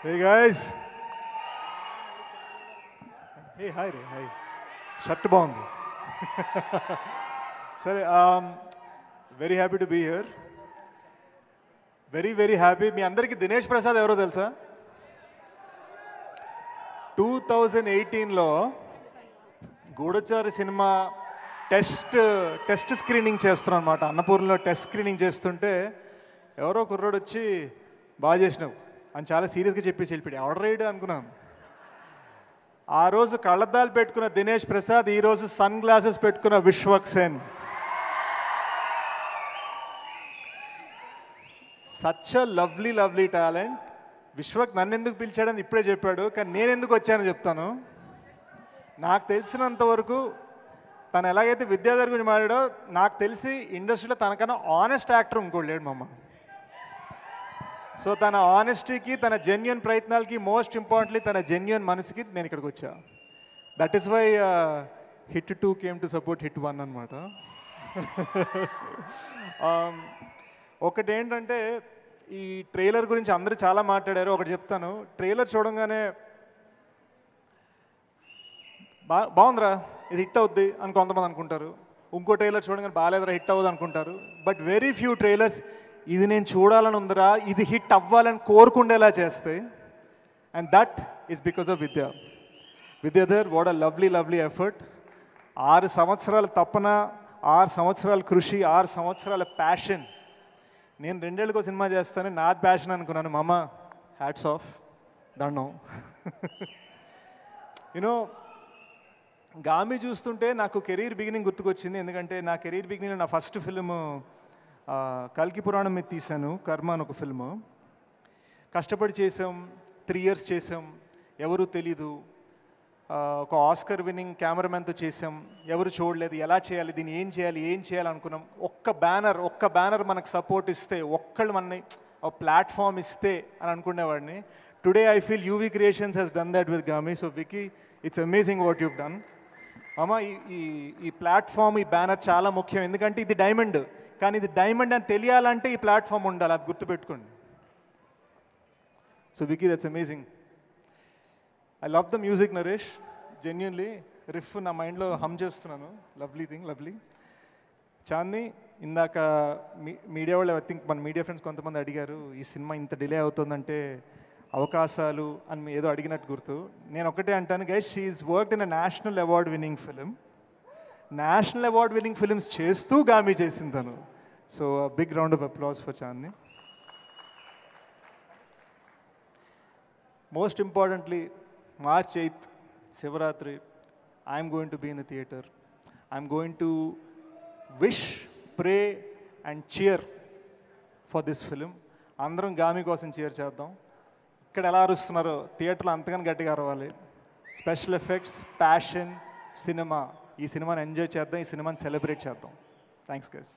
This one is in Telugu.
Hey guys. Hey, hi, Ray. Hi. Shirt bound. Sir, very happy to be here. Very happy. మీ అందరికీ దినేష్ ప్రసాద్ ఎవరో తెలుసా? 2018లో గూఢచారి సినిమా టెస్ట్ స్క్రీనింగ్ చేస్తున్నాం అనమాట. అన్నపూర్ణలో టెస్ట్ స్క్రీనింగ్ చేస్తుంటే ఎవరో కుర్రోడు వచ్చి బాగా చేసినావు అని చాలా సీరియస్గా చెప్పేసి వెళ్ళిపోయాడు. ఆర్డర్ రైడ్ అనుకున్నాను. ఆ రోజు కళ్ళద్దాలు పెట్టుకున్న దినేష్ ప్రసాద్, ఈరోజు సన్ గ్లాసెస్ పెట్టుకున్న Vishwak Sen. Such a lovely talent. Vishwak నన్ను ఎందుకు పిలిచాడని ఇప్పుడే చెప్పాడు, కానీ నేను ఎందుకు వచ్చానో చెప్తాను. నాకు తెలిసినంత వరకు తను ఎలాగైతే విద్యాధర్ గురించి మాట్లాడో, నాకు తెలిసి ఇండస్ట్రీలో తనకన్నా ఆనెస్ట్ యాక్టర్ ఇంకోటి లేడు మమ్మ. సో తన ఆనెస్టీకి, తన జెన్యున్ ప్రయత్నాలకి, మోస్ట్ ఇంపార్టెంట్లీ తన జెన్యున్ మనసుకి నేను ఇక్కడికి వచ్చా. That is why hit 2 came to support hit 1 అనమాట. ఒకటి ఏంటంటే, ఈ ట్రైలర్ గురించి అందరూ చాలా మాట్లాడారు. ఒకటి చెప్తాను. ట్రైలర్ చూడంగానే బాగుందిరా, ఇది హిట్ అవుద్ది అని కొంతమంది అనుకుంటారు. ఇంకో ట్రైలర్ చూడగానే బాగాలేదురా, హిట్ అవ్వదు అనుకుంటారు. బట్ వెరీ ఫ్యూ ట్రైలర్స్ ఇది నేను చూడాలని ఉందిరా, ఇది హిట్ అవ్వాలని కోరుకుండేలా చేస్తాయి. And that is because of Vidyadhar. What a lovely effort. 6 సంవత్సరాల తపన, 6 సంవత్సరాల కృషి, 6 సంవత్సరాల ప్యాషన్. నేను 2 ఏళ్ళకో సినిమా చేస్తాను, నాది ప్యాషన్ అనుకున్నాను. మామ, హ్యాట్స్ ఆఫ్, దండం. యూనో, గామి చూస్తుంటే నాకు కెరీర్ బిగినింగ్ గుర్తుకొచ్చింది. ఎందుకంటే నా కెరీర్ బిగినింగ్లో నా ఫస్ట్ ఫిల్మ్ కల్కి పురాణం మీద తీశాను, కర్మ అని ఒక ఫిల్ము. కష్టపడి చేసాం, 3 years చేసాం, ఎవరు తెలీదు. ఒక ఆస్కర్ విన్నింగ్ కెమెరామెన్తో చేసాం, ఎవరు చూడలేదు. ఎలా చేయాలి, దీన్ని ఏం చేయాలి అనుకున్నాం. ఒక్క బ్యానర్ మనకు సపోర్ట్ ఇస్తే, ఒక్కళ్ళు మనని ప్లాట్ఫామ్ ఇస్తే అని అనుకునేవాడిని. Today I feel UV Creations he's done that with Gaami. So Vicky, it's amazing what you've done. అమ్మ, ఈ ప్లాట్ఫామ్, ఈ బ్యానర్ చాలా ముఖ్యం. ఎందుకంటే ఇది డైమండ్, కానీ ఇది డైమండ్ అని తెలియాలంటే ఈ ప్లాట్ఫామ్ ఉండాలి. అది గుర్తుపెట్టుకోండి. So Vicky, that's amazing. I love the music Naresh. Genuinely riff నా మైండ్లో హమ్ చేస్తున్నాను. లవ్లీ. చాందీ, ఇందాక మీడియా వాళ్ళు, ఐ థింక్ మన మీడియా ఫ్రెండ్స్ కొంతమంది అడిగారు, ఈ సినిమా ఇంత డిలే అవుతుందంటే అవకాశాలు అని ఏదో అడిగినట్టు గుర్తు. నేను ఒకటే అంటాను guys, she is worked in a national award winning film. National award winning films చేస్తూ గామి చేసింది తను. So big round of applause for Chandi. Most importantly, March 8th, Shivaratri, I'm going to be in the theatre. I'm going to wish, pray and cheer for this film. అందరం గామి కోసం చీర్ చేద్దాం. ఇక్కడ ఎలా అరుస్తున్నారో థియేటర్లో అంతగానే గట్టిగా అరవాలి. Special effects, passion, cinema. ఈ సినిమాని ఎంజాయ్ చేద్దాం, ఈ సినిమాని సెలబ్రేట్ చేద్దాం. Thanks guys.